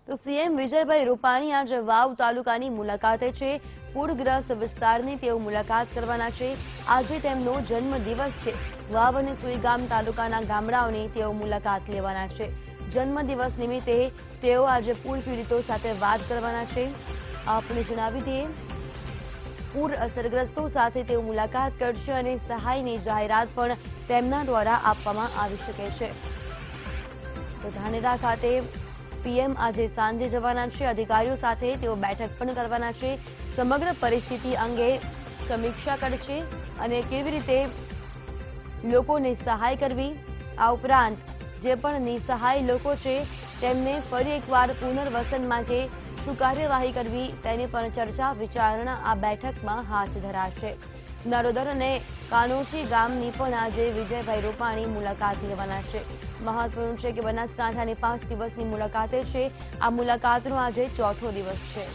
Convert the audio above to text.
તો સીએમ વિજયભાઈ રૂપાણી આજે વાવ તાલુકાની મુલાકાતે છે। પૂરગ્રસ્ત વિસ્તારની તેઓ મુલાકાત કરવાના છે। આજે તેમનો જન્મદિવસ છે। વાવ અને સુઈગામ તાલુકાના ગામડાઓની તેઓ મુલાકાત લેવાના છે। જન્મદિવસ નિમિત્તે તેઓ આજે પૂર પીડિતો સાથે વાત કરવાના છે। આપણે જણાવી દઈએ, પૂર અસરગ્રસ્તો સાથે તેઓ મુલાકાત કરશે અને સહાયની જાહેરાત પણ તેમના દ્વારા આપવામાં આવી શકે છે। તો ધાનેરા ખાતે પીએમ આજે સાંજે જવાના છે। અધિકારીઓ સાથે તેઓ બેઠક પણ કરવાના છે। સમગ્ર પરિસ્થિતિ અંગે સમીક્ષા કરશે અને કેવી રીતે લોકોને સહાય કરવી, આ ઉપરાંત જે પણ નિસહાય લોકો છે તેમને ફરી એકવાર પુનર્વસન માટે શું કાર્યવાહી કરવી તેની પણ ચર્ચા વિચારણા આ બેઠકમાં હાથ ધરાશે। નરોદર અને કાનોચી ગામની પણ આજે વિજયભાઈ રૂપાણી મુલાકાત લેવાના છે। મહત્વનું છે કે બનાસકાંઠાની 5 દિવસની મુલાકાતે છે। આ મુલાકાતનો આજે ચોથો દિવસ છે।